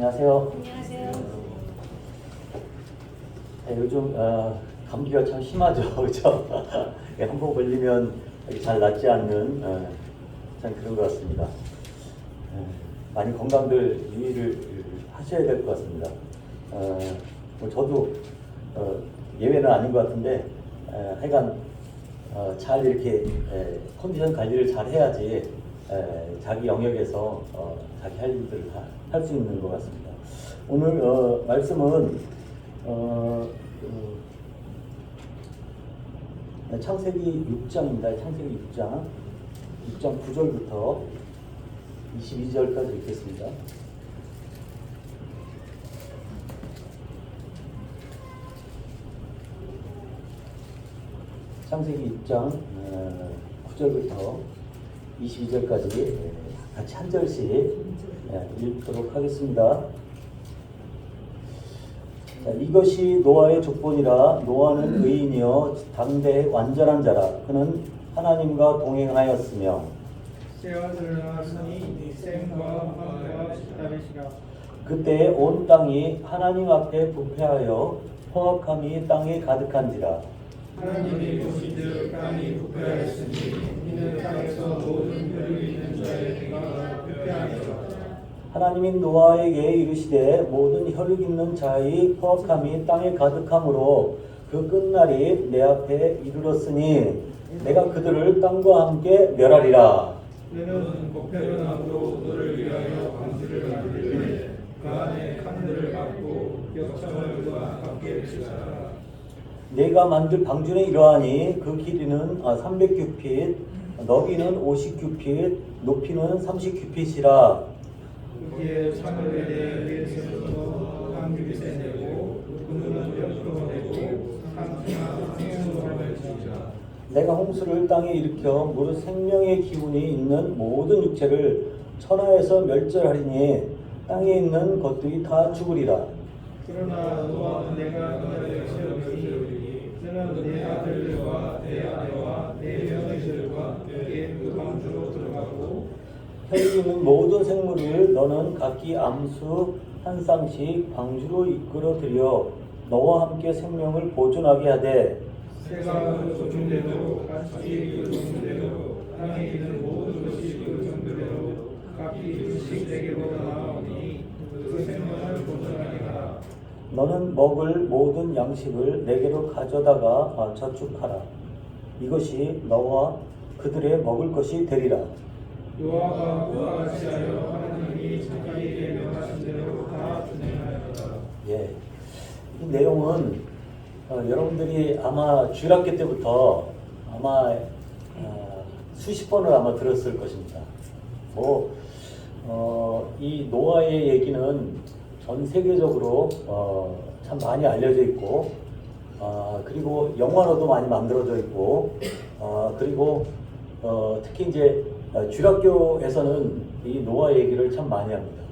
안녕하세요. 안녕하세요. 요즘 감기가 참 심하죠, 그렇죠? 한번 걸리면 잘 낫지 않는 참 그런 것 같습니다. 많이 건강들 유의를 하셔야 될 것 같습니다. 뭐 저도 예외는 아닌 것 같은데 하여간 잘 이렇게 컨디션 관리를 잘 해야지 자기 영역에서 자기 할 일들을 할 수 있는 것 같습니다. 오늘 말씀은 창세기 6장입니다. 창세기 6장 9절부터 22절까지 읽겠습니다. 창세기 6장 9절부터 22절까지 같이 한 절씩 읽도록 하겠습니다. 자, 이것이 노아의 족본이라. 노아는 의인이요 당대의 완전한 자라. 그는 하나님과 동행하였으며 새와 들을 낳았으니 셈과 함과 십다벳이라. 그때 온 땅이 하나님 앞에 부패하여 포악함이 땅에 가득한지라. 하나님이 보시되 땅이 부패하였으니 이는 땅에서 모든 혈육이 있는 자의 피가 부패하니라. 하나님이 노아에게 이르시되 모든 혈육 있는 자의 포악함이 땅에 가득함으로 그 끝날이 내 앞에 이르렀으니 내가 그들을 땅과 함께 멸하리라. 너는 목표를 나무로 너를 위하여 방주를 만들되 그 안에 칸들을 막고 벽청을 그와 밖에 치사하라. 내가 만들 방주는 이러하니 그 길이는 300규핏, 너비는 50규핏, 높이는 30규핏이라. 거기에 창을 내되 위에서부터 방주빗에 내고 그물은 옆으로 내고 상수나 상수로 치자. 내가 홍수를 땅에 일으켜 무릇 생명의 기운이 있는 모든 육체를 천하에서 멸절하리니 땅에 있는 것들이 다 죽으리라. 그러나 노아는 내가 그날에 세우리니 너는 내 아들들과 내 아내와 내 며느리들과 함께 그 방주로 들어가고 혈육 있는 모든 생물을 너는 각기 암수 한 쌍씩 방주로 이끌어 들여 너와 함께 생명을 보존하게 하되 새가 그 조중대로 같이 그 조중대로 땅에 있는 모든 것이 그 정도대로 각기 둘씩 내게로 나오니 그 생명을 보존하게 하라. 너는 먹을 모든 양식을 내게로 가져다가 저축하라. 이것이 너와 그들의 먹을 것이 되리라. 노아가 그와 같이 하여 하나님이 자기에게 명하신 대로 다 준행하였다. 예, 이 내용은 여러분들이 아마 주일학교 때부터 아마 수십 번을 아마 들었을 것입니다. 이 노아의 얘기는 전 세계적으로 참 많이 알려져 있고, 그리고 영화로도 많이 만들어져 있고, 그리고 특히 이제 주일학교에서는 이 노아 얘기를 참 많이 합니다.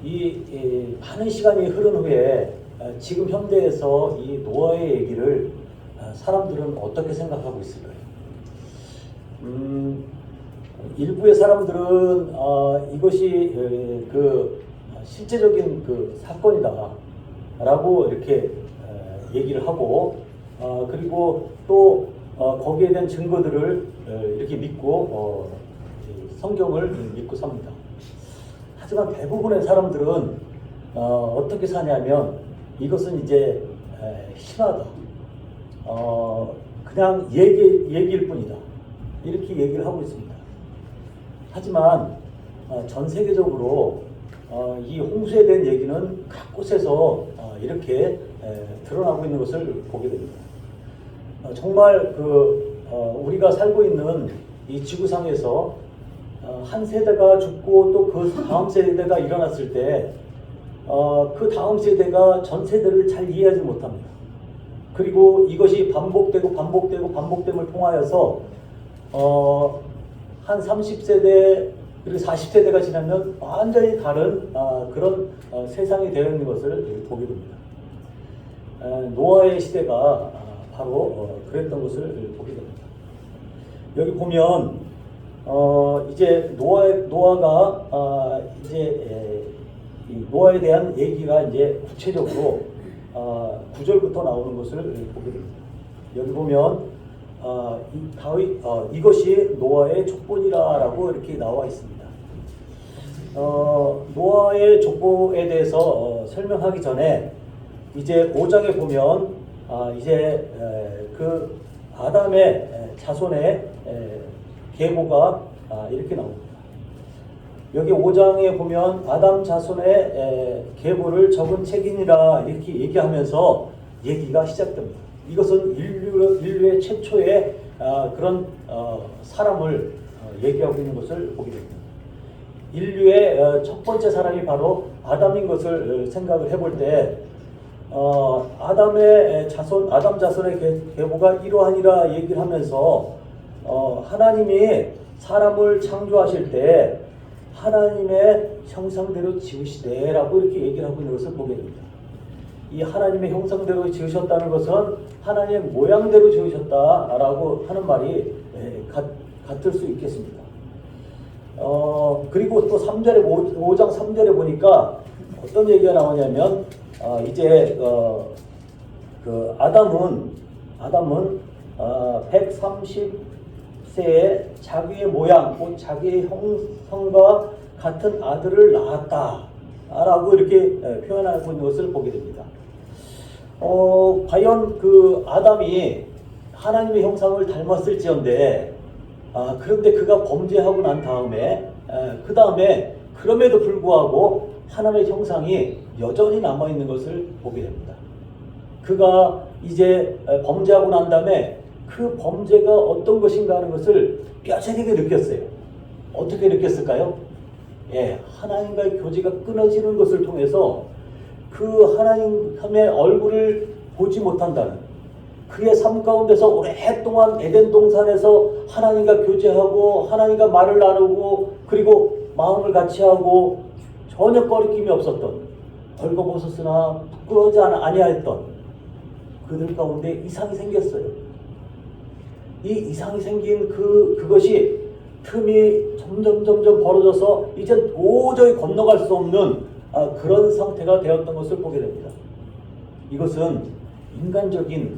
이 많은 시간이 흐른 후에 지금 현대에서 이 노아의 얘기를 사람들은 어떻게 생각하고 있을까요? 일부의 사람들은 이것이 그 실제적인 그 사건이다라고 이렇게 얘기를 하고, 그리고 또 거기에 대한 증거들을 이렇게 믿고 성경을 믿고 삽니다. 하지만 대부분의 사람들은 어떻게 사냐면 이것은 이제 신화다. 그냥 얘기일 뿐이다. 이렇게 얘기를 하고 있습니다. 하지만 전 세계적으로 이 홍수에 대한 얘기는 각 곳에서 이렇게 드러나고 있는 것을 보게 됩니다. 정말 우리가 살고 있는 이 지구상에서 한 세대가 죽고 또 그 다음 세대가 일어났을 때 그 다음 세대가 전 세대를 잘 이해하지 못합니다. 그리고 이것이 반복됨을 통하여서 한 30세대 그리고 40세대가 지나면 완전히 다른 그런 세상이 되어 있는 것을 보게 됩니다. 노아의 시대가 바로 그랬던 것을 보게 됩니다. 여기 보면 이제 노아가 이제 이 노아에 대한 얘기가 이제 구체적으로 9절부터 나오는 것을 보게 됩니다. 여기 보면 이것이 노아의 족본이라라고 이렇게 나와 있습니다. 노아의 족보에 대해서 설명하기 전에 이제 5장에 보면 이제 그 아담의 자손의 계보가 이렇게 나옵니다. 여기 5장에 보면 아담 자손의 계보를 적은 책이니라 이렇게 얘기하면서 얘기가 시작됩니다. 이것은 인류의 최초의 그런 사람을 얘기하고 있는 것을 보게 됩니다. 인류의 첫 번째 사람이 바로 아담인 것을 생각을 해볼 때 아담 자손의 계보가 이러하니라 얘기를 하면서 하나님이 사람을 창조하실 때 하나님의 형상대로 지으시되라고 이렇게 얘기를 하고 있는 것을 보게 됩니다. 이 하나님의 형상대로 지으셨다는 것은 하나님의 모양대로 지으셨다라고 하는 말이 같을 수 있겠습니다. 그리고 또 3절에 5장 3절에 보니까 어떤 얘기가 나오냐면 이제 그 아담은 130세에 자기의 모양, 곧 자기의 형상과 같은 아들을 낳았다라고 이렇게 표현하고 있는 것을 보게 됩니다. 과연 그 아담이 하나님의 형상을 닮았을지언데 그런데 그가 범죄하고 난 다음에 그 다음에 그럼에도 불구하고 하나님의 형상이 여전히 남아있는 것을 보게 됩니다. 그가 이제 범죄하고 난 다음에 그 범죄가 어떤 것인가 하는 것을 뼈저리게 느꼈어요. 어떻게 느꼈을까요? 하나님과의 교제가 끊어지는 것을 통해서 그 하나님의 얼굴을 보지 못한다는, 그의 삶 가운데서 오랫동안 에덴 동산에서 하나님과 교제하고 하나님과 말을 나누고 그리고 마음을 같이 하고 전혀 거리낌이 없었던, 벌거벗었으나 부끄러워하지 아니하였던 그들 가운데 이상이 생겼어요. 이 이상이 생긴 그것이 틈이 점점 벌어져서 이제 도저히 건너갈 수 없는 그런 상태가 되었던 것을 보게 됩니다. 이것은 인간적인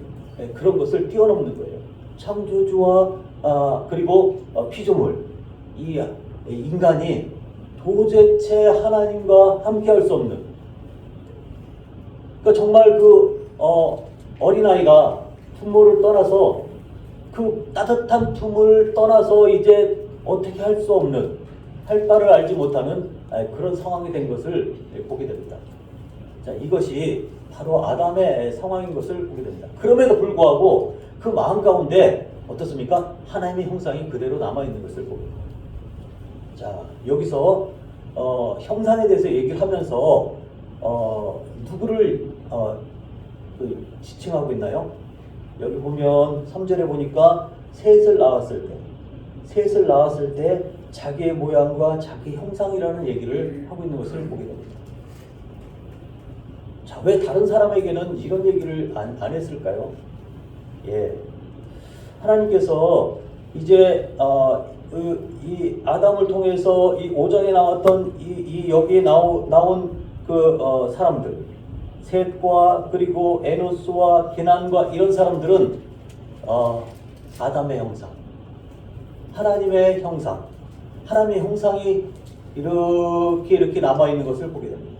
그런 것을 뛰어넘는 거예요. 창조주와 그리고 피조물, 이 인간이 도대체 하나님과 함께할 수 없는, 그러니까 정말 그 어린아이가 부모를 떠나서 그 따뜻한 품을 떠나서 이제 어떻게 할 수 없는, 할 바를 알지 못하는 그런 상황이 된 것을 보게 됩니다. 자, 이것이 바로 아담의 상황인 것을 보게 됩니다. 그럼에도 불구하고 그 마음 가운데 어떻습니까? 하나님의 형상이 그대로 남아있는 것을 보게 됩니다. 자, 여기서 형상에 대해서 얘기를 하면서 누구를 지칭하고 있나요? 여기 보면 3절에 보니까 셋을 낳았을 때 자기의 모양과 자기 형상이라는 얘기를 하고 있는 것을 보게 됩니다. 자, 왜 다른 사람에게는 이런 얘기를 안 했을까요? 하나님께서 이제 이 아담을 통해서 이 5장에 나왔던 여기에 나온 그 사람들, 셋과 그리고 에노스와 게난과 이런 사람들은 아담의 형상, 하나님의 형상, 하나님의 형상이 이렇게 남아있는 것을 보게 됩니다.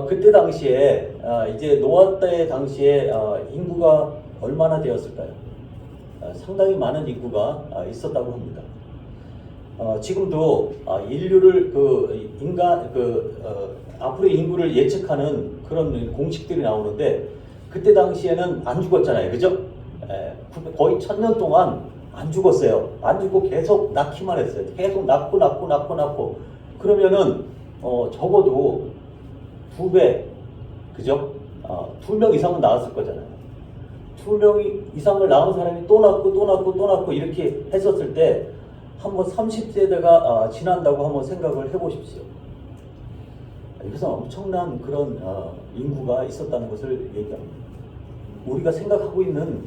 그때 당시에 이제 노아 때 당시에 인구가 얼마나 되었을까요? 상당히 많은 인구가 있었다고 합니다. 지금도 인류를 앞으로의 인구를 예측하는 그런 공식들이 나오는데 그때 당시에는 안 죽었잖아요, 그죠? 거의 1000년 동안 안 죽었어요. 안 죽고 계속 낳기만 했어요. 계속 낳고 그러면은 적어도 2배, 그죠? 2명 이상은 낳았을 거잖아요. 2명 이상을 낳은 사람이 또 낳고 이렇게 했었을 때 한번 30세대가 지난다고 한번 생각을 해보십시오. 이것은 엄청난 그런 인구가 있었다는 것을 얘기합니다. 우리가 생각하고 있는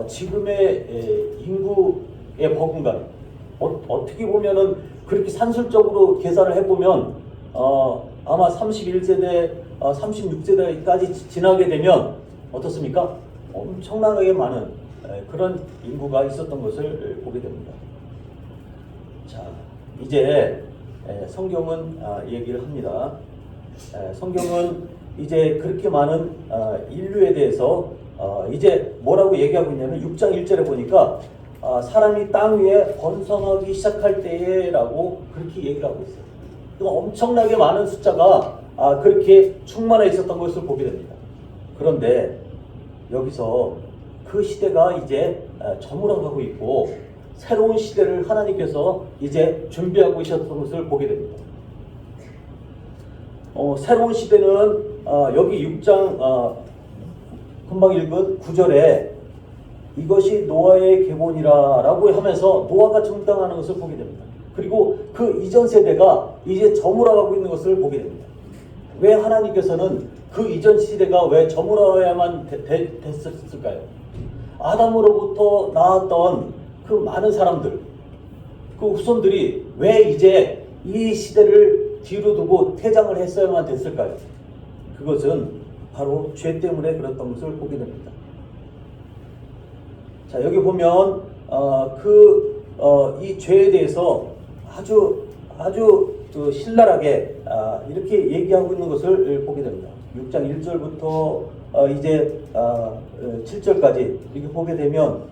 지금의 인구 버금가요. 어떻게 보면은 그렇게 산술적으로 계산을 해보면 아마 31세대, 36세대까지 지나게 되면 어떻습니까? 엄청나게 많은 그런 인구가 있었던 것을 보게 됩니다. 자, 이제 성경은 얘기를 합니다. 성경은 이제 그렇게 많은 인류에 대해서 이제 뭐라고 얘기하고 있냐면 6장 1절에 보니까 사람이 땅 위에 번성하기 시작할 때라고 그렇게 얘기를 하고 있어요. 엄청나게 많은 숫자가 그렇게 충만해 있었던 것을 보게 됩니다. 그런데 여기서 그 시대가 이제 저물어가고 있고 새로운 시대를 하나님께서 이제 준비하고 있었던 것을 보게 됩니다. 새로운 시대는 여기 6장 금방 읽은 9절에 이것이 노아의 계보니라 라고 하면서 노아가 등장하는 것을 보게 됩니다. 그리고 그 이전 세대가 이제 저물어가고 있는 것을 보게 됩니다. 왜 하나님께서는 그 이전 시대가 왜 저물어야만 됐을까요? 아담으로부터 나왔던 그 많은 사람들, 그 후손들이 왜 이제 이 시대를 뒤로 두고 퇴장을 했어야만 됐을까요? 그것은 바로 죄 때문에 그랬던 것을 보게 됩니다. 자, 여기 보면 이 죄에 대해서 아주 신랄하게 이렇게 얘기하고 있는 것을 보게 됩니다. 6장 1절부터 이제 7절까지 이렇게 보게 되면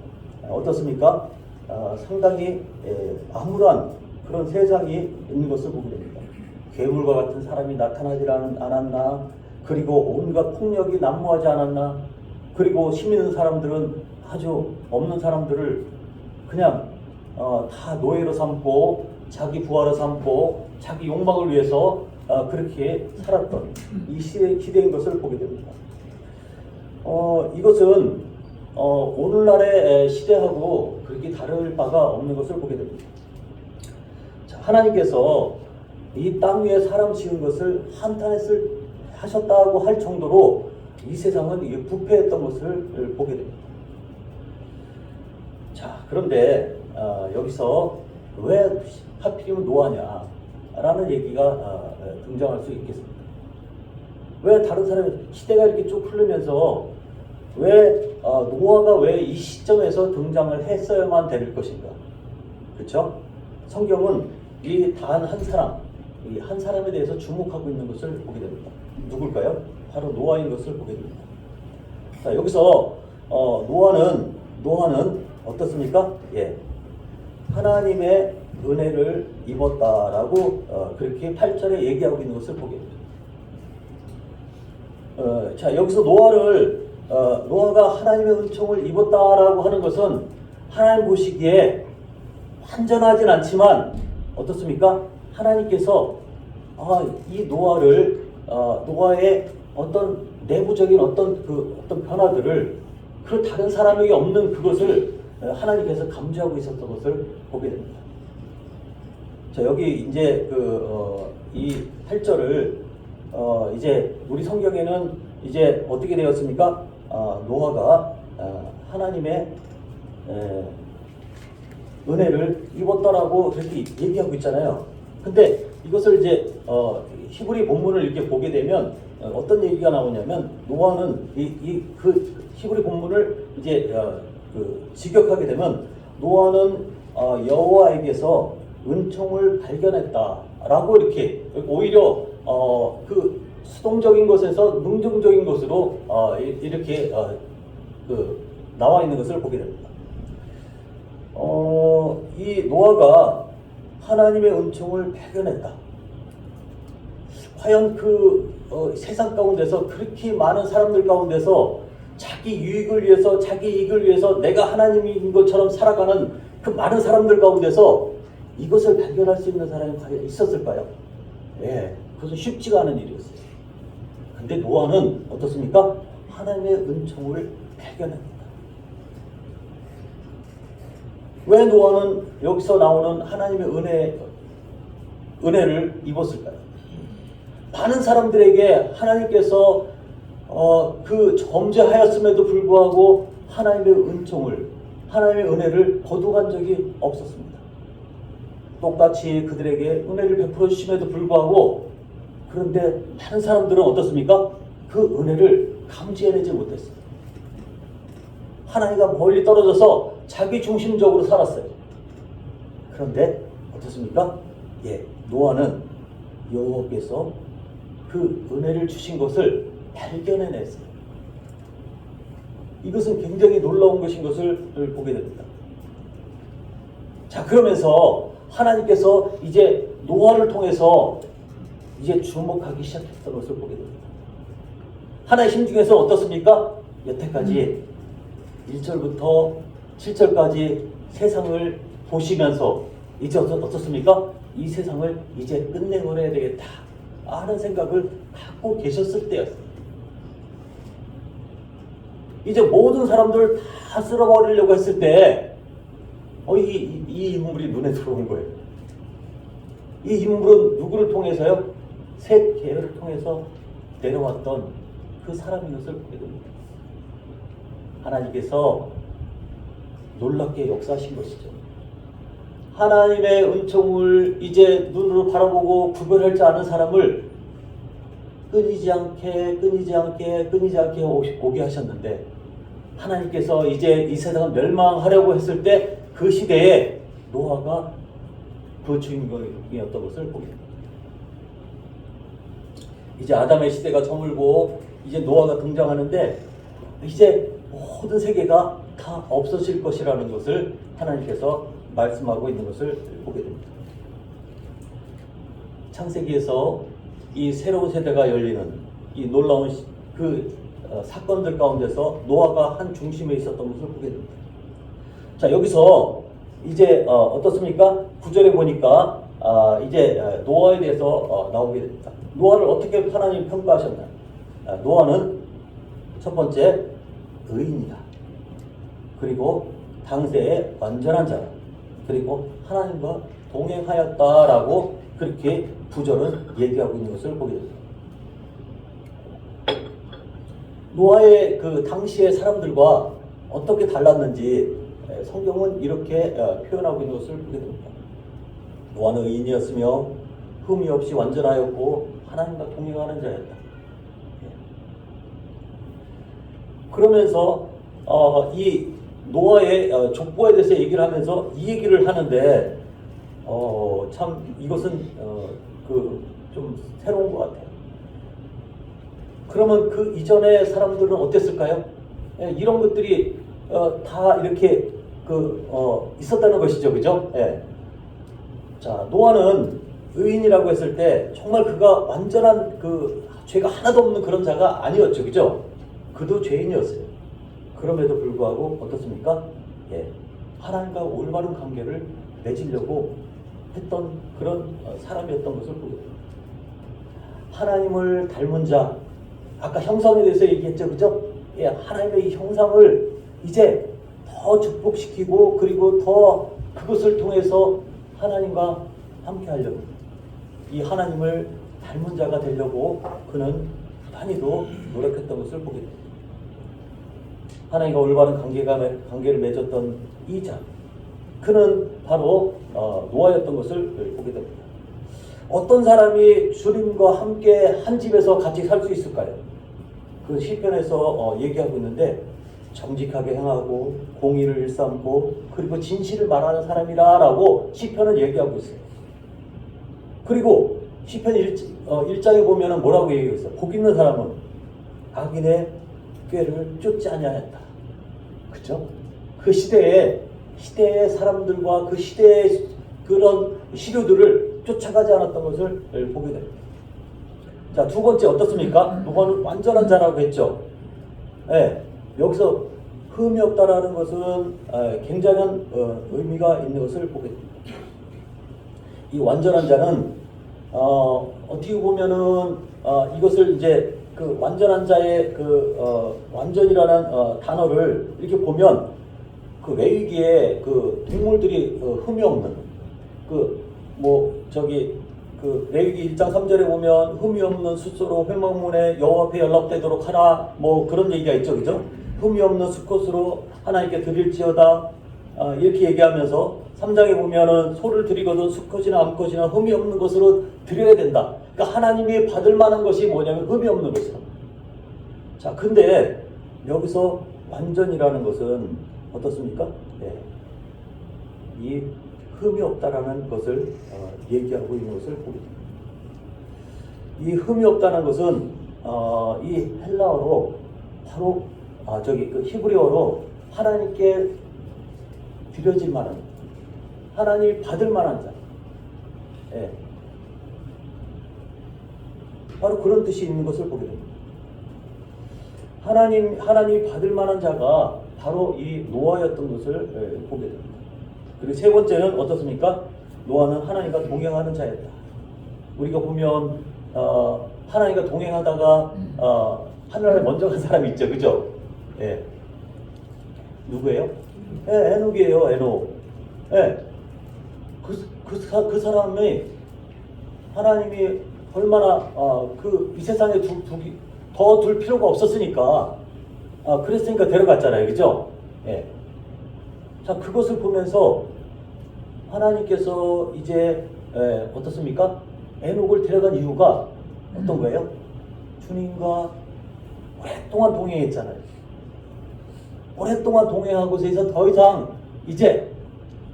어떻습니까? 상당히 암울한 그런 세상이 있는 것을 보게 됩니다. 괴물과 같은 사람이 나타나지 않았나? 그리고 온갖 폭력이 난무하지 않았나? 그리고 힘 있는 사람들은 아주 없는 사람들을 그냥 다 노예로 삼고 자기 부하로 삼고 자기 욕망을 위해서 그렇게 살았던 이 시대인 것을 보게 됩니다. 이것은 오늘날의 시대하고 그렇게 다를 바가 없는 것을 보게 됩니다. 자, 하나님께서 이 땅 위에 사람 지은 것을 하셨다고 할 정도로 이 세상은 부패했던 것을 보게 됩니다. 자, 그런데 여기서 왜 하필이면 노아냐 라는 얘기가 등장할 수 있겠습니다. 왜 다른 사람이 시대가 이렇게 쭉 흐르면서 왜 노아가 왜 이 시점에서 등장을 했어야만 될 것인가? 그렇죠? 성경은 이 단 한 사람, 이 한 사람에 대해서 주목하고 있는 것을 보게 됩니다. 누굴까요? 바로 노아인 것을 보게 됩니다. 자, 여기서 노아는 어떻습니까? 예, 하나님의 은혜를 입었다라고 그렇게 8절에 얘기하고 있는 것을 보게 됩니다. 자, 여기서 노아가 하나님의 은총을 입었다라고 하는 것은 하나님 보시기에 완전하진 않지만 어떻습니까? 하나님께서 이 노아의 어떤 내부적인 어떤 변화들을 그 다른 사람에게 없는 그것을 하나님께서 감지하고 있었던 것을 보게 됩니다. 자, 여기 이제 이 8절을 이제 우리 성경에는 이제 어떻게 되었습니까? 노아가 하나님의 은혜를 입었다라고 그렇게 얘기하고 있잖아요. 근데 이것을 이제 히브리 본문을 이렇게 보게 되면 어떤 얘기가 나오냐면 노아는 그 히브리 본문을 이제 직역하게 되면 노아는 여호와에게서 은총을 발견했다라고 이렇게 오히려 그 수동적인 것에서 능동적인 것으로 이렇게 나와 있는 것을 보게 됩니다. 이 노아가 하나님의 은총을 발견했다. 과연 세상 가운데서 그렇게 많은 사람들 가운데서 자기 유익을 위해서, 자기 이익을 위해서 내가 하나님인 것처럼 살아가는 그 많은 사람들 가운데서 이것을 발견할 수 있는 사람이 과연 있었을까요? 예, 그것은 쉽지가 않은 일이었어요. 근데 노아는 어떻습니까? 하나님의 은총을 발견합니다. 왜 노아는 여기서 나오는 하나님의 은혜를 입었을까요? 많은 사람들에게 하나님께서 그 범죄하였음에도 불구하고 하나님의 은총을, 하나님의 은혜를 거두간 적이 없었습니다. 똑같이 그들에게 은혜를 베풀어 주심에도 불구하고 그런데 다른 사람들은 어떻습니까? 그 은혜를 감지해내지 못했어요. 하나님과 멀리 떨어져서 자기 중심적으로 살았어요. 그런데 어떻습니까? 노아는 여호와께서 그 은혜를 주신 것을 발견해냈어요. 이것은 굉장히 놀라운 것인 것을 보게 됩니다. 자, 그러면서 하나님께서 이제 노아를 통해서 이제 주목하기 시작했던 것을 보게 됩니다. 하나의 힘 중에서 어떻습니까? 여태까지 1절부터 7절까지 세상을 보시면서 이제 어떻습니까? 이 세상을 이제 끝내버려야 되겠다 하는 생각을 갖고 계셨을 때였어요. 이제 모든 사람들을 다 쓸어버리려고 했을 때 이 인물이 눈에 들어온 거예요. 이 인물은 누구를 통해서요? 셋 계열을 통해서 내려왔던 그 사람인 것을 보게 됩니다. 하나님께서 놀랍게 역사하신 것이죠. 하나님의 은총을 이제 눈으로 바라보고 구별할 줄 아는 사람을 끊이지 않게 오게 하셨는데, 하나님께서 이제 이 세상을 멸망하려고 했을 때 그 시대에 노아가 그 주인공이었던 것을 보게 됩니다. 이제 아담의 시대가 저물고 이제 노아가 등장하는데 이제 모든 세계가 다 없어질 것이라는 것을 하나님께서 말씀하고 있는 것을 보게 됩니다. 창세기에서 이 새로운 세대가 열리는 이 놀라운 사건들 가운데서 노아가 한 중심에 있었던 것을 보게 됩니다. 자, 여기서 이제 어떻습니까? 9절에 보니까 이제 노아에 대해서 나오게 됩니다. 노아를 어떻게 하나님 평가하셨나요? 노아는 첫 번째 의인이다. 그리고 당대의 완전한 자다. 그리고 하나님과 동행하였다라고 그렇게 구절은 얘기하고 있는 것을 보게 됩니다. 노아의 그 당시의 사람들과 어떻게 달랐는지 성경은 이렇게 표현하고 있는 것을 보게 됩니다. 노아는 의인이었으며 흠이 없이 완전하였고 하나님과 동행하는 자였다. 그러면서 이 노아의 족보에 대해서 얘기를 하면서 이 얘기를 하는데 참 이것은 좀 새로운 것 같아요. 그러면 그 이전의 사람들은 어땠을까요? 이런 것들이 다 이렇게 있었다는 것이죠, 그죠? 자, 노아는 의인이라고 했을 때 정말 그가 완전한 죄가 하나도 없는 그런 자가 아니었죠, 그죠? 그도 죄인이었어요. 그럼에도 불구하고 어떻습니까? 하나님과 올바른 관계를 맺으려고 했던 그런 사람이었던 것을 보게 됩니다. 하나님을 닮은 자, 아까 형상에 대해서 얘기했죠, 그죠? 하나님의 이 형상을 이제 더 축복시키고 그리고 더 그것을 통해서 하나님과 함께 하려고, 이 하나님을 닮은 자가 되려고 그는 많이도 노력했던 것을 보게 됩니다. 하나님과 올바른 관계를 맺었던 이 자, 그는 바로 노아였던 것을 보게 됩니다. 어떤 사람이 주님과 함께 한 집에서 같이 살 수 있을까요? 그 시편에서 얘기하고 있는데, 정직하게 행하고 공의를 일삼고 그리고 진실을 말하는 사람이라고 시편은 얘기하고 있어요. 그리고 시편 1장에 보면은 뭐라고 얘기하고 있어요? 복 있는 사람은 악인의 꾀를 쫓지 아니하였다. 그죠? 그 시대의 사람들과 그 시대의 그런 시류들을 쫓아가지 않았던 것을 보게 됩니다. 자, 두 번째 어떻습니까? 노아는 완전한 자라고 했죠. 여기서 흠이 없다라는 것은 굉장한 의미가 있는 것을 보게 됩니다. 이 완전한 자는 어떻게 보면은 이것을 이제 그 완전한 자의 완전이라는 단어를 이렇게 보면 그 레위기에 그 동물들이 흠이 없는 레위기 1장 3절에 보면 흠이 없는 숫소로 회막문에 여호와 앞에 연락되도록 하라, 뭐 그런 얘기가 있죠, 그죠? 흠이 없는 수컷으로 하나님께 드릴지어다. 이렇게 얘기하면서 3장에 보면은 소를 드리거든 수컷이나 암컷이나 흠이 없는 것으로 드려야 된다. 그러니까 하나님이 받을 만한 것이 뭐냐면 흠이 없는 것이다. 자, 근데 여기서 완전이라는 것은 어떻습니까? 네. 이 흠이 없다라는 것을 얘기하고 있는 것을 보게 됩니다. 이 흠이 없다는 것은 이 헬라어로 바로 그 히브리어로 하나님께 드려질 만한, 하나님이 받을 만한 자. 예. 바로 그런 뜻이 있는 것을 보게 됩니다. 하나님이 받을 만한 자가 바로 이 노아였던 것을 보게 됩니다. 그리고 세 번째는 어떻습니까? 노아는 하나님과 동행하는 자였다. 우리가 보면 하나님과 동행하다가 하늘에 먼저 간 사람이 있죠, 그죠? 예. 누구예요? 예, 에녹이에요, 에녹. 예. 그 사람이 하나님이 얼마나 이 세상에 더 둘 필요가 없었으니까 그랬으니까 데려갔잖아요, 그죠? 예. 자, 그것을 보면서 하나님께서 이제 어떻습니까? 에녹을 데려간 이유가 어떤 거예요? 주님과 오랫동안 동행했잖아요. 오랫동안 동행하고서 이제 더 이상 이제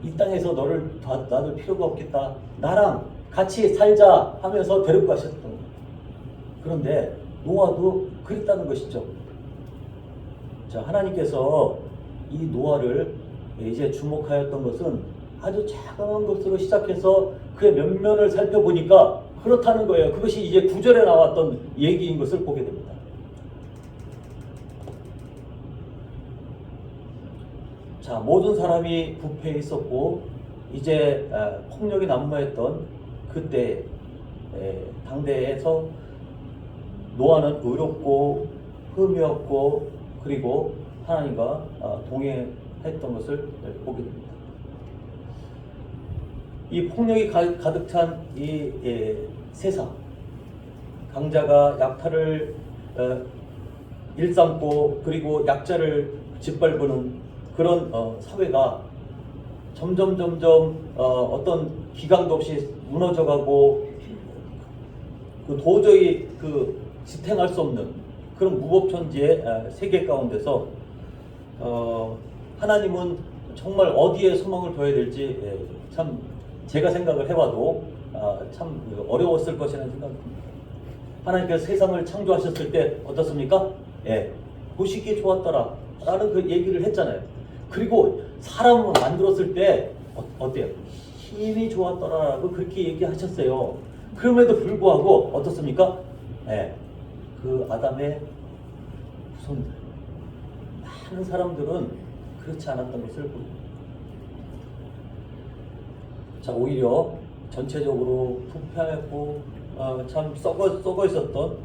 이 땅에서 너를 놔둘 필요가 없겠다. 나랑 같이 살자 하면서 데리고 가셨던 거예요. 그런데 노아도 그랬다는 것이죠. 자, 하나님께서 이 노아를 이제 주목하였던 것은 아주 작은 것으로 시작해서 그의 면면을 살펴보니까 그렇다는 거예요. 그것이 이제 9절에 나왔던 얘기인 것을 보게 됩니다. 자, 모든 사람이 부패해 있었고 이제 폭력이 난무했던 그때 당대에서 노아는 의롭고 흠이 없고 그리고 하나님과 동행했던 것을 보게 됩니다. 이 폭력이 가득 찬 이 세상, 강자가 약탈을 일삼고 그리고 약자를 짓밟는 그런 사회가 점점 어떤 기강도 없이 무너져가고 도저히 지탱할 수 없는 그런 무법천지의 세계 가운데서 하나님은 정말 어디에 소망을 둬야 될지 참 제가 생각을 해봐도 참 어려웠을 것이라는 생각입니다. 하나님께서 세상을 창조하셨을 때 어떻습니까? 예, 보시기에 좋았더라 라는 그 얘기를 했잖아요. 그리고 사람을 만들었을 때 어때요? 힘이 좋았더라라고 그렇게 얘기하셨어요. 그럼에도 불구하고 어떻습니까? 예, 그 아담의 후손들 많은 사람들은 그렇지 않았던 것을 보입니다. 자, 오히려 전체적으로 부패하였고 참 썩어 있었던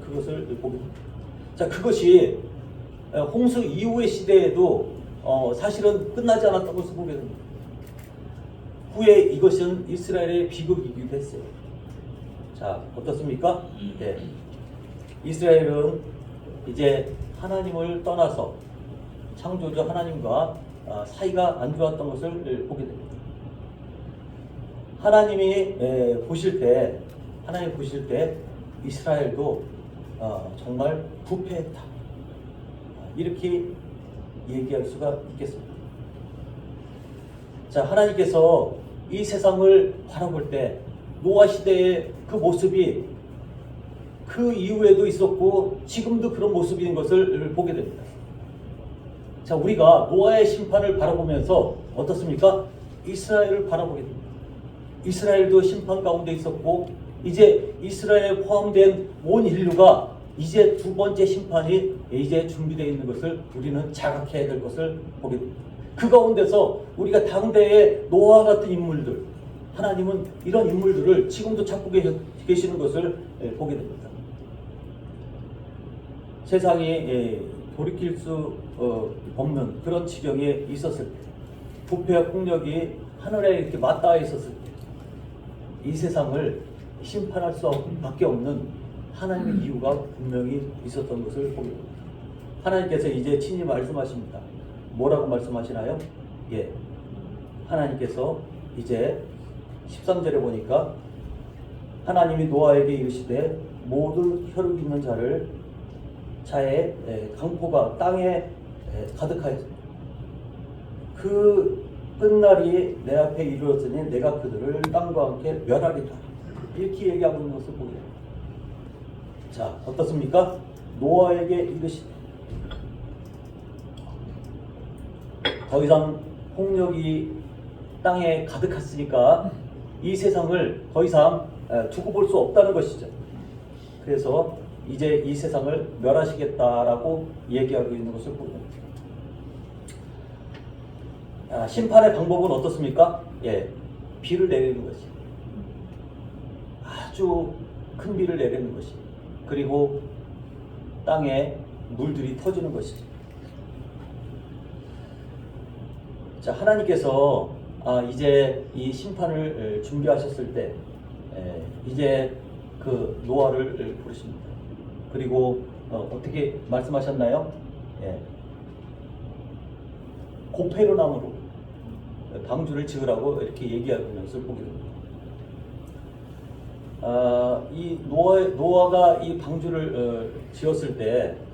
그것을 보게 됩니다. 자, 그것이 홍수 이후의 시대에도 사실은 끝나지 않았던 것을 보게 됩니다. 후에 이것은 이스라엘의 비극이기도 했어요. 자, 어떻습니까? 네. 이스라엘은 이제 하나님을 떠나서 창조주 하나님과 사이가 안 좋았던 것을 보게 됩니다. 하나님 보실 때 이스라엘도 정말 부패했다. 이렇게 얘기할 수가 있겠습니다. 자, 하나님께서 이 세상을 바라볼 때 노아 시대의 그 모습이 그 이후에도 있었고 지금도 그런 모습인 것을 보게 됩니다. 자, 우리가 노아의 심판을 바라보면서 어떻습니까? 이스라엘을 바라보게 됩니다. 이스라엘도 심판 가운데 있었고 이제 이스라엘에 포함된 온 인류가 이제 두 번째 심판이 이제 준비되어 있는 것을 우리는 자각해야 될 것을 보게 됩니다. 그 가운데서 우리가 당대의 노아 같은 인물들, 하나님은 이런 인물들을 지금도 찾고 계시는 것을 보게 됩니다. 세상이 돌이킬 수 없는 그런 지경에 있었을 때, 부패와 폭력이 하늘에 이렇게 맞닿아 있었을 때, 이 세상을 심판할 수밖에 없는 하나님의 이유가 분명히 있었던 것을 보게 됩니다. 하나님께서 이제 친히 말씀하십니다. 뭐라고 말씀하시나요? 예, 하나님께서 이제 13절에 보니까 하나님이 노아에게 이르시되 모든 혈육 있는 자의 강포가 땅에 가득하였습니다. 그 끝날이 내 앞에 이르렀으니 내가 그들을 땅과 함께 멸하리라. 이렇게 얘기하고 있는 것을 보게 됩니다. 자, 어떻습니까? 노아에게 이르시되 더 이상 폭력이 땅에 가득했으니까 이 세상을 더 이상 두고 볼 수 없다는 것이죠. 그래서 이제 이 세상을 멸하시겠다라고 얘기하고 있는 것을 보입니다. 심판의 방법은 어떻습니까? 예, 비를 내리는 것이, 아주 큰 비를 내리는 것이, 그리고 땅에 물들이 터지는 것이죠. 자, 하나님께서 이제 이 심판을 준비하셨을 때 이제 그 노아를 부르십니다. 그리고 어떻게 말씀하셨나요? 예. 고페로 나무로 방주를 지으라고 이렇게 얘기하고 있는 것을 보게 됩니다. 이 노아가 이 방주를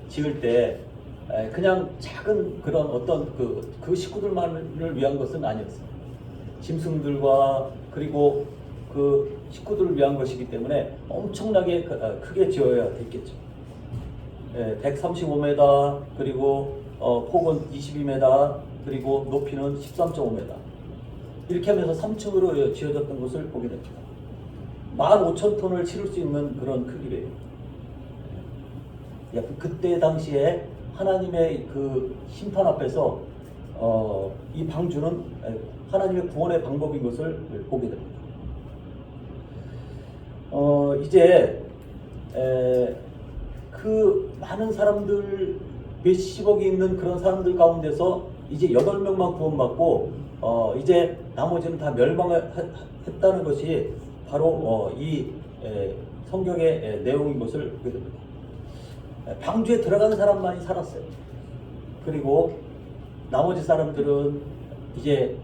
지을 때 그냥 작은 그런 어떤 그 식구들만을 위한 것은 아니었어요. 짐승들과 그리고 그 식구들을 위한 것이기 때문에 엄청나게 크게 지어야 됐겠죠. 135m 그리고 폭은 22m 그리고 높이는 13.5m 이렇게 하면서 3층으로 지어졌던 것을 보게 됩니다. 15,000톤을 실을 수 있는 그런 크기래요. 그때 당시에 하나님의 그 심판 앞에서 이 방주는 하나님의 구원의 방법인 것을 보게 됩니다. 이제 그 많은 사람들 몇십억이 있는 그런 사람들 가운데서 이제 8명만 구원받고 이제 나머지는 다 멸망했다는 것이 바로 이 성경의 내용인 것을 보게 됩니다. 방주에 들어가는 사람만이 살았어요. 그리고 나머지 사람들은 이제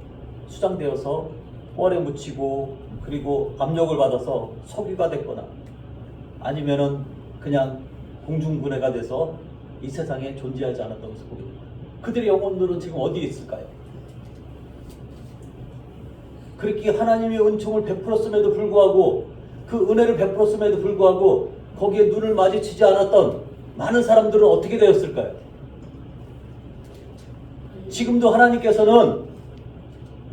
수장되어서 뻘에 묻히고 그리고 압력을 받아서 석유가 됐거나 아니면은 그냥 공중분해가 돼서 이 세상에 존재하지 않았던 것을 보게 됩니다. 그들의 영혼들은 지금 어디에 있을까요? 그렇게 하나님의 은총을 베풀었음에도 불구하고 그 은혜를 베풀었음에도 불구하고 거기에 눈을 마주치지 않았던 많은 사람들은 어떻게 되었을까요? 지금도 하나님께서는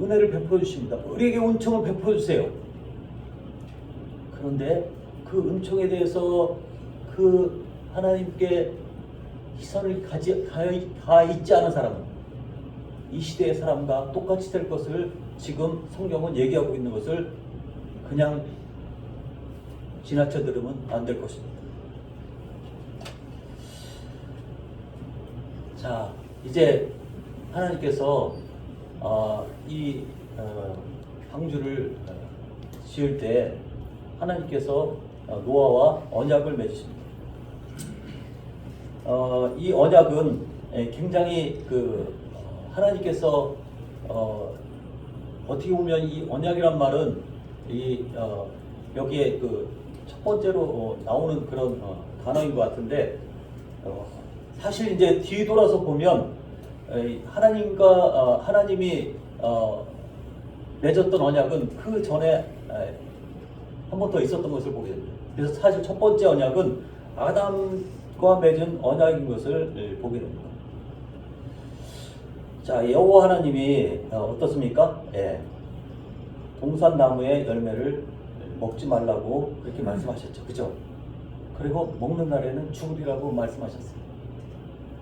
은혜를 베풀어 주십니다. 우리에게 은총을 베풀어 주세요. 그런데 그 은총에 대해서 그 하나님께 시선을 가 있지 않은 사람은 이 시대의 사람과 똑같이 될 것을 지금 성경은 얘기하고 있는 것을 그냥 지나쳐 들으면 안 될 것입니다. 자, 이제 하나님께서 이 방주를 지을 때 하나님께서 노아와 언약을 맺으십니다. 이 언약은 굉장히 하나님께서 어떻게 보면 이 언약이란 말은 여기에 첫 번째로 나오는 그런 단어인 것 같은데 사실 이제 뒤돌아서 보면 하나님이 맺었던 언약은 그 전에 한 번 더 있었던 것을 보게 됩니다. 그래서 사실 첫 번째 언약은 아담과 맺은 언약인 것을 보게 됩니다. 자, 여호와 하나님이 어떻습니까? 동산나무의 열매를 먹지 말라고 그렇게 말씀하셨죠. 그죠? 그리고 먹는 날에는 죽으리라고 말씀하셨어요.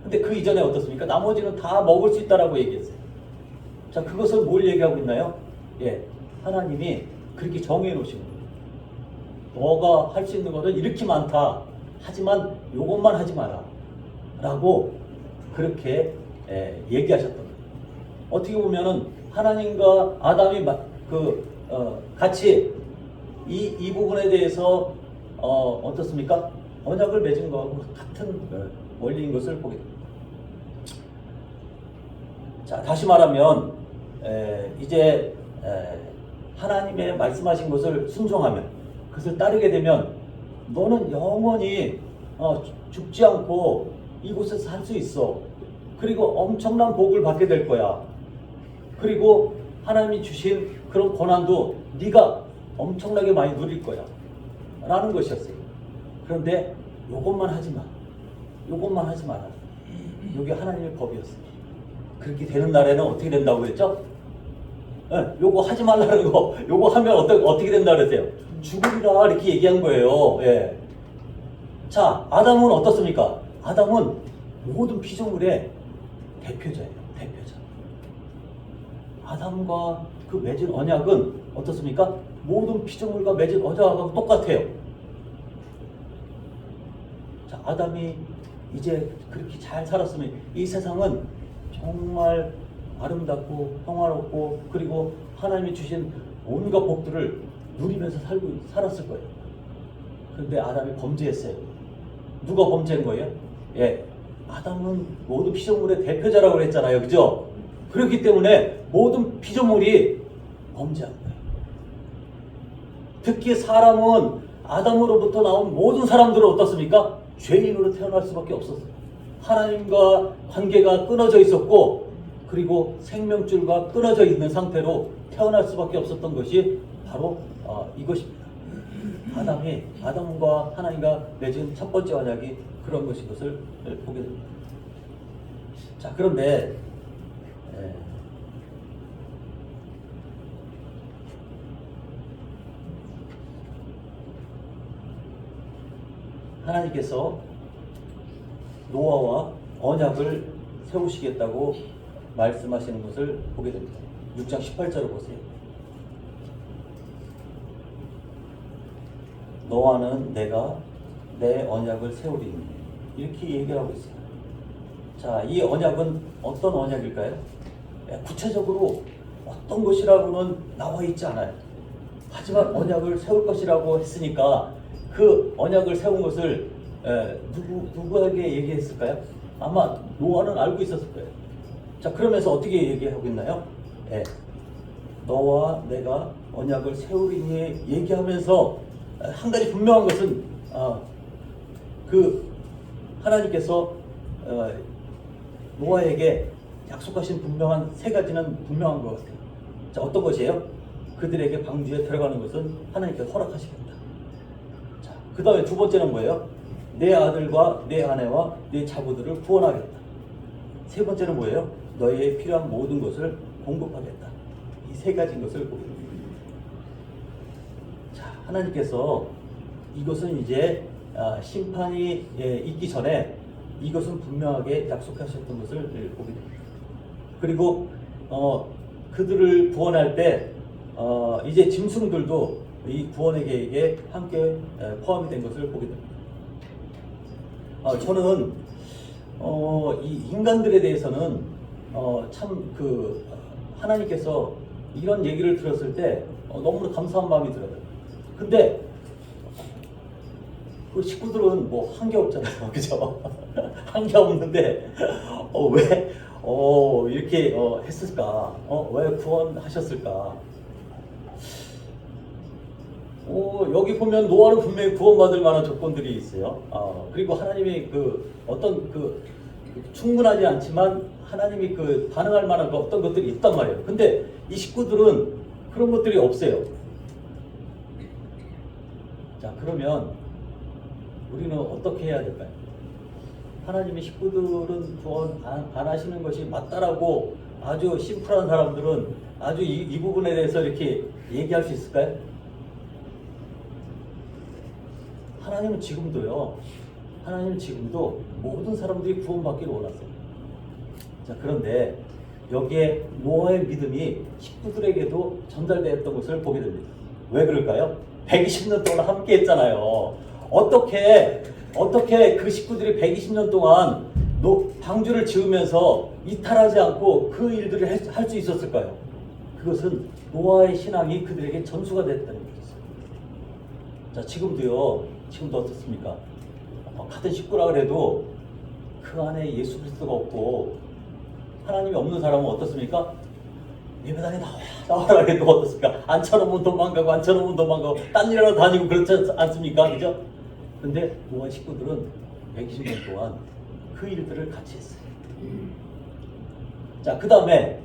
근데 그 이전에 어떻습니까? 나머지는 다 먹을 수 있다라고 얘기했어요. 자, 그것을 뭘 얘기하고 있나요? 하나님이 그렇게 정해 놓으신 거예요. 너가 할 수 있는 것은 이렇게 많다. 하지만 요것만 하지 마라. 라고 그렇게 얘기하셨던 거예요. 어떻게 보면은 하나님과 아담이 같이 이 부분에 대해서 어떻습니까? 언약을 맺은 것하고 같은 원리인 것을 보게 됩니다. 자, 다시 말하면 이제 하나님의 말씀하신 것을 순종하면, 그것을 따르게 되면 너는 영원히 죽지 않고 이곳에서 살 수 있어. 그리고 엄청난 복을 받게 될 거야. 그리고 하나님이 주신 그런 고난도 네가 엄청나게 많이 누릴 거야 라는 것이었어요. 그런데 요것만 하지 마. 요것만 하지 마라. 이게 하나님의 법이었어요. 그렇게 되는 날에는 어떻게 된다고 그랬죠? 요거 하지 말라는 거, 요거 하면 어떻게 된다 그랬어요? 죽으리라 이렇게 얘기한 거예요. 예. 자, 아담은 어떻습니까? 아담은 모든 피조물의 대표자예요. 대표자. 아담과 그 맺은 언약은 어떻습니까? 모든 피조물과 맺은 언약하고 똑같아요. 자, 아담이 이제 그렇게 잘 살았으면 이 세상은 정말 아름답고 평화롭고 그리고 하나님이 주신 온갖 복들을 누리면서 살았을 거예요. 그런데 아담이 범죄했어요. 누가 범죄한 거예요? 예, 아담은 모든 피조물의 대표자라고 그랬잖아요. 그죠? 그렇기 때문에 모든 피조물이 범죄한 거예요. 특히 사람은 아담으로부터 나온 모든 사람들은 어떻습니까? 죄인으로 태어날 수밖에 없었어요. 하나님과 관계가 끊어져 있었고 그리고 생명줄과 끊어져 있는 상태로 태어날 수밖에 없었던 것이 바로 이것입니다. 아담과 하나님과 맺은 첫 번째 언약이 그런 것인 것을 보게 됩니다. 자, 그런데 하나님께서 노아와 언약을 세우시겠다고 말씀하시는 것을 보게 됩니다. 6장 18절을 보세요. 너와는 내가 내 언약을 세우리니 이렇게 얘기를 하고 있어요. 자, 이 언약은 어떤 언약일까요? 구체적으로 어떤 것이라고는 나와 있지 않아요. 하지만 언약을 세울 것이라고 했으니까 그 언약을 세운 것을 누구에게 얘기했을까요? 아마 노아는 알고 있었을 거예요. 자, 그러면서 어떻게 얘기하고 있나요? 너와 내가 언약을 세우리니 얘기하면서 한 가지 분명한 것은 그 하나님께서 노아에게 약속하신 분명한 세 가지는 분명한 것 같아요. 자, 어떤 것이에요? 그들에게 방주에 들어가는 것은 하나님께서 허락하시겠다. 자, 그 다음에 두 번째는 뭐예요? 내 아들과 내 아내와 내 자부들을 구원하겠다. 세 번째는 뭐예요? 너희의 필요한 모든 것을 공급하겠다. 이 세 가지인 것을 보게 됩니다. 자, 하나님께서 이것은 이제 심판이 있기 전에 이것은 분명하게 약속하셨던 것을 보게 됩니다. 그리고 그들을 구원할 때 이제 짐승들도 이 구원의 계획에 함께 포함이 된 것을 보게 됩니다. 저는 이 인간들에 대해서는 참 하나님께서 이런 얘기를 들었을 때 너무나 감사한 마음이 들어요. 근데 그 식구들은 뭐 한 게 없잖아요. 그죠? 한 게 없는데 왜 이렇게 했을까? 왜 구원하셨을까? 여기 보면 노아는 분명히 구원받을 만한 조건들이 있어요. 그리고 하나님이 어떤 충분하지 않지만 하나님이 반응할 만한 어떤 것들이 있단 말이에요. 근데 이 식구들은 그런 것들이 없어요. 자, 그러면 우리는 어떻게 해야 될까요? 하나님의 식구들은 구원 안 하시는 것이 맞다라고 아주 심플한 사람들은 아주 이 부분에 대해서 이렇게 얘기할 수 있을까요? 하나님은 지금도 모든 사람들이 구원받기를 원하세요. 자, 그런데 여기에 노아의 믿음이 식구들에게도 전달되었던 것을 보게 됩니다. 왜 그럴까요? 120년 동안 함께 했잖아요. 어떻게 그 식구들이 120년 동안 방주를 지으면서 이탈하지 않고 그 일들을 할 수 있었을까요? 그것은 노아의 신앙이 그들에게 전수가 됐다는 것이죠. 자, 지금도 어떻습니까? 같은 식구라 그래도 그 안에 예수 그리스도가 없고 하나님이 없는 사람은 어떻습니까? 예배당에 나와라 해도 어떻습니까? 앉혀놓으면 도망가고 앉혀놓으면 도망가고 딴 일하러 다니고 그렇지 않습니까? 그죠? 근데 노아 식구들은 120년 동안 그 일들을 같이 했어요. 자, 그 다음에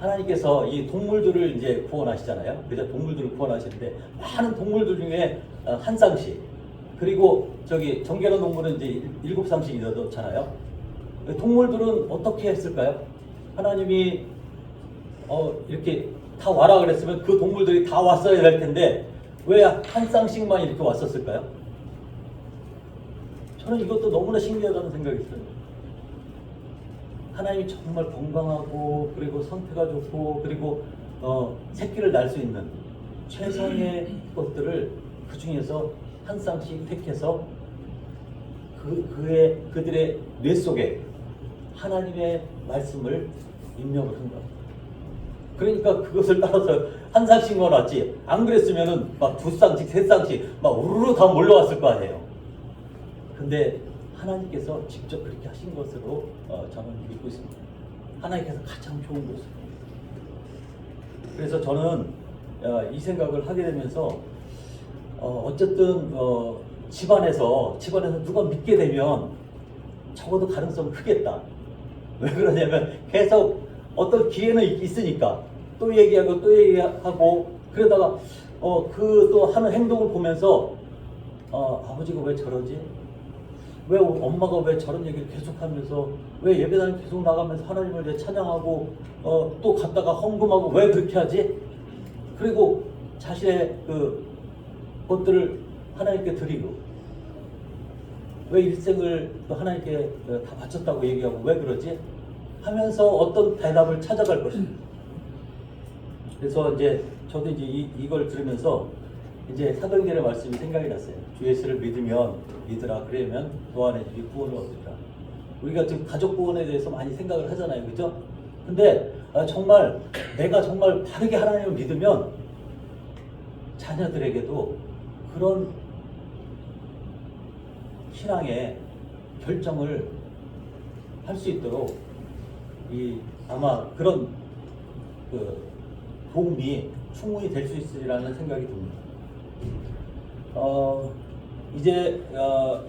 하나님께서 이 동물들을 이제 구원하시잖아요. 그죠? 동물들을 구원하시는데 많은 동물들 중에 한 쌍씩, 그리고 저기 정결한 동물은 이제 7쌍씩 넣었잖아요. 동물들은 어떻게 했을까요? 하나님이 이렇게 다 와라 그랬으면 그 동물들이 다 왔어야 될 텐데 왜 한 쌍씩만 이렇게 왔었을까요? 저는 이것도 너무나 신기하다는 생각이 있어요. 하나님이 정말 건강하고 그리고 상태가 좋고 그리고 새끼를 낳을 수 있는 최상의 것들을 그 중에서 한 쌍씩 택해서 그들의 뇌 속에 하나님의 말씀을 입력을 한 거예요. 그러니까 그것을 따라서 한 쌍씩만 왔지, 안 그랬으면은 막 2쌍씩 3쌍씩 막 우르르 다 몰려왔을 거 아니에요. 근데 하나님께서 직접 그렇게 하신 것으로 저는 믿고 있습니다. 하나님께서 가장 좋은 것으로. 그래서 저는 이 생각을 하게 되면서 어쨌든 집안에서 누가 믿게 되면 적어도 가능성은 크겠다. 왜 그러냐면 계속 어떤 기회는 있으니까 또 얘기하고 또 얘기하고 그러다가 그 또 하는 행동을 보면서 아버지가 왜 저러지? 왜 엄마가 왜 저런 얘기를 계속하면서 왜 예배당에 계속 나가면서 하나님을 이제 찬양하고 또 갔다가 헌금하고 왜 그렇게 하지? 그리고 자신의 그 것들을 하나님께 드리고 왜 일생을 또 하나님께 다 바쳤다고 얘기하고 왜 그러지? 하면서 어떤 대답을 찾아갈 것입니다. 그래서 이제 저도 이제 이걸 들으면서 이제 사도행전의 말씀이 생각이 났어요. 주 예수를 믿으라. 그러면 너 안에 구원을 얻으리라. 우리가 지금 가족 구원에 대해서 많이 생각을 하잖아요, 그죠? 근데 정말 내가 정말 바르게 하나님을 믿으면 자녀들에게도 그런 신앙의 결정을 할 수 있도록 아마 그런 도움이 충분히 될 수 있으리라는 생각이 듭니다. 이제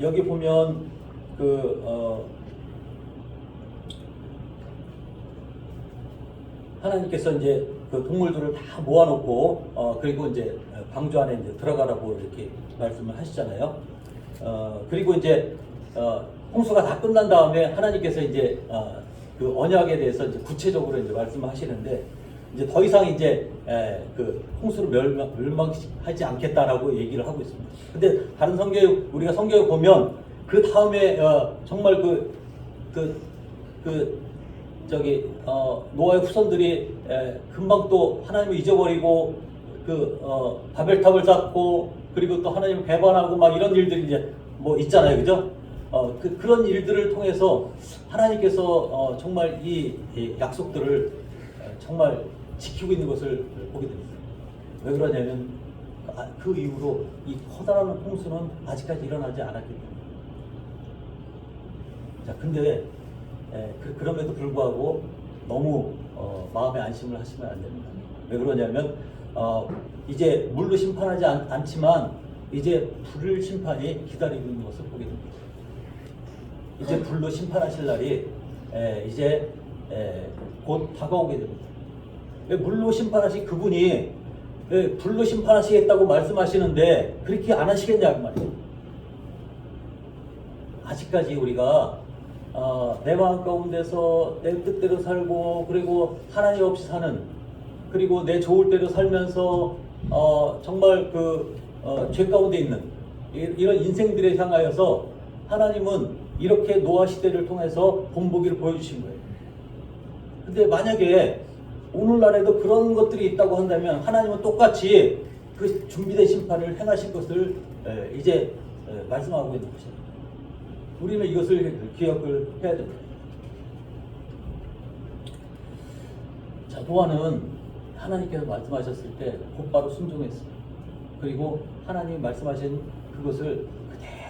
여기 보면 하나님께서 이제 그 동물들을 다 모아놓고 그리고 이제 방주 안에 이제 들어가라고 이렇게 말씀을 하시잖아요. 그리고 이제 홍수가 다 끝난 다음에 하나님께서 이제 그 언약에 대해서 이제 구체적으로 이제 말씀하시는데 이제 더 이상 이제 그 홍수를 멸망하지 않겠다라고 얘기를 하고 있습니다. 근데 다른 우리가 성경에 보면 그 다음에 정말 노아의 후손들이 금방 또 하나님을 잊어버리고 바벨탑을 쌓고 그리고 또 하나님을 배반하고 막 이런 일들이 이제 뭐 있잖아요, 그죠? 그런 일들을 통해서 하나님께서 정말 이 약속들을 정말 지키고 있는 것을 보게 됩니다. 왜 그러냐면 그 이후로 이 커다란 홍수는 아직까지 일어나지 않았기 때문에. 자, 근데 그럼에도 불구하고 너무 마음의 안심을 하시면 안 됩니다. 왜 그러냐면 이제 물로 심판하지 않지만 이제 불을 심판이 기다리고 있는 것을 보게 됩니다. 이제 불로 심판하실 날이 이제 곧 다가오게 됩니다. 물로 심판하신 그분이 불로 심판하시겠다고 말씀하시는데 그렇게 안 하시겠냐 그 말이에요. 아직까지 우리가 내 마음 가운데서 내 뜻대로 살고 그리고 하나님 없이 사는 그리고 내 좋을 대로 살면서 정말 죄 가운데 있는 이런 인생들에 향하여서 하나님은 이렇게 노아 시대를 통해서 본보기를 보여주신 거예요. 근데 만약에 오늘날에도 그런 것들이 있다고 한다면 하나님은 똑같이 그 준비된 심판을 행하실 것을 이제 말씀하고 있는 것입니다. 우리는 이것을 기억을 해야 됩니다. 자, 노아는 하나님께서 말씀하셨을 때 곧바로 순종했어요. 그리고 하나님이 말씀하신 그것을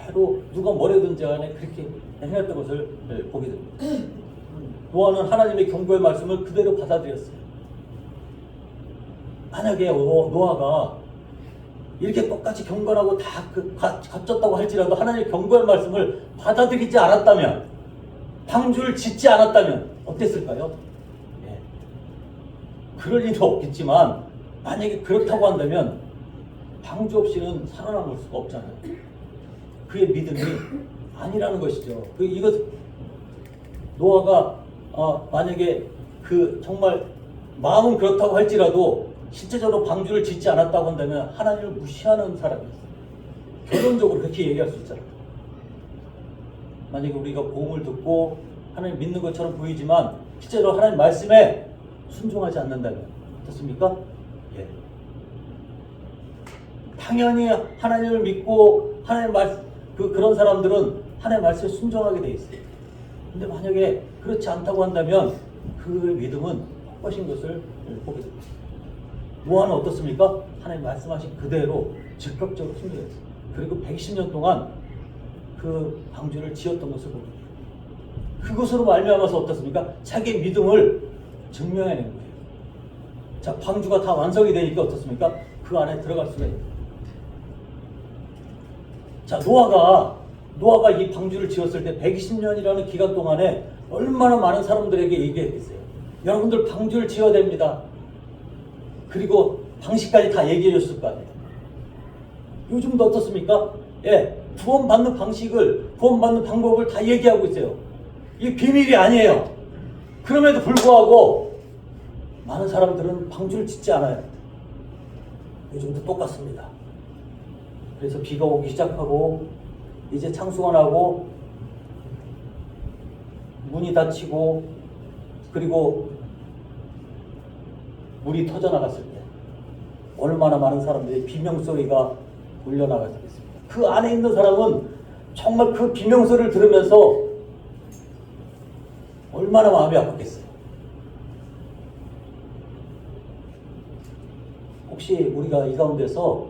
그대로 누가 뭐래든지 간에 그렇게 행했던 것을 보게 됩니다. 노아는 하나님의 경고의 말씀을 그대로 받아들였어요. 만약에 노아가 이렇게 똑같이 경건하고 다 갖췄다고 할지라도 하나님의 경고의 말씀을 받아들이지 않았다면, 방주를 짓지 않았다면 어땠을까요? 예. 그럴 일은 없겠지만 만약에 그렇다고 한다면 방주 없이는 살아남을 수가 없잖아요. 그의 믿음이 아니라는 것이죠. 이것 노아가 만약에 정말 마음은 그렇다고 할지라도 실제적으로 방주를 짓지 않았다고 한다면 하나님을 무시하는 사람이었어요. 결론적으로 그렇게 얘기할 수 있잖아요. 만약에 우리가 복음을 듣고 하나님 믿는 것처럼 보이지만 실제로 하나님 말씀에 순종하지 않는다면 어떻습니까? 예. 당연히 하나님을 믿고 하나님 그런 사람들은 하나님 말씀에 순종하게 돼 있어요. 근데 만약에 그렇지 않다고 한다면 그 믿음은 헛것인 것을 보게 됩니다. 노아는 어떻습니까? 하나님 말씀하신 그대로 즉각적으로 순종했어요. 그리고 120년 동안 그 방주를 지었던 것을 보게 됩니다. 그것으로 말미암아서 어떻습니까? 자기의 믿음을 증명해낸 거예요. 자, 방주가 다 완성이 되니까 어떻습니까? 그 안에 들어갈 수가 있는 거예요. 자, 노아가 이 방주를 지었을 때 120년이라는 기간 동안에 얼마나 많은 사람들에게 얘기했겠어요. 여러분들 방주를 지어야 됩니다. 그리고 방식까지 다 얘기해 줬을 거 아니에요. 요즘도 어떻습니까? 예, 구원받는 방식을, 구원받는 방법을 다 얘기하고 있어요. 이게 비밀이 아니에요. 그럼에도 불구하고 많은 사람들은 방주를 짓지 않아요. 요즘도 똑같습니다. 그래서 비가 오기 시작하고 이제 창수가 나고 문이 닫히고 그리고 물이 터져나갔을 때 얼마나 많은 사람들이 비명소리가 울려나갔겠습니까? 그 안에 있는 사람은 정말 그 비명소리를 들으면서 얼마나 마음이 아팠겠어요. 혹시 우리가 이 가운데서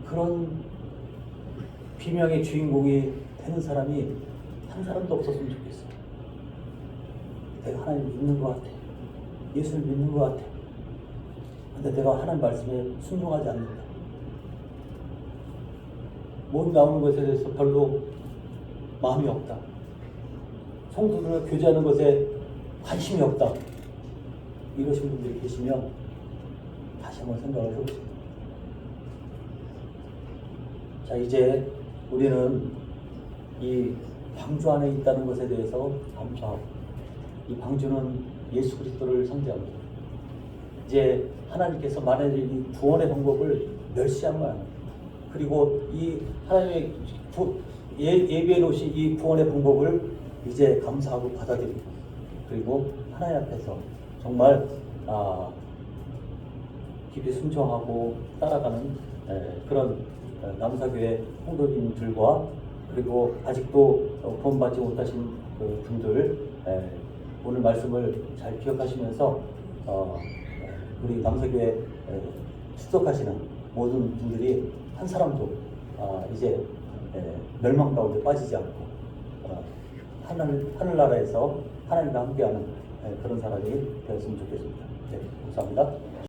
그런 비명의 주인공이 되는 사람이 한 사람도 없었으면 좋겠어요. 내가 하나님 믿는 것 같아. 예수를 믿는 것 같아. 근데 내가 하나님 말씀에 순종하지 않는다. 못 나오는 것에 대해서 별로 마음이 없다. 성도들과 교제하는 것에 관심이 없다. 이러신 분들이 계시면 다시 한번 생각을 해보세요. 자, 이제 우리는 이 방주 안에 있다는 것에 대해서 감사하고, 이 방주는 예수 그리스도를 상징합니다. 이제 하나님께서 말해드린 구원의 방법을 멸시한 거야. 그리고 이 하나님의 예비해 놓으신 이 구원의 방법을 이제 감사하고 받아들이고, 그리고 하나님 앞에서 정말 깊이 순종하고 따라가는 그런 남사교회 성도님들과, 그리고 아직도 구원받지 못하신 그 분들, 오늘 말씀을 잘 기억하시면서 우리 남사교회 출석하시는 모든 분들이 한 사람도 이제 멸망 가운데 빠지지 않고 하늘나라에서 하나님과 함께하는 그런 사람이 되었으면 좋겠습니다. 네, 감사합니다.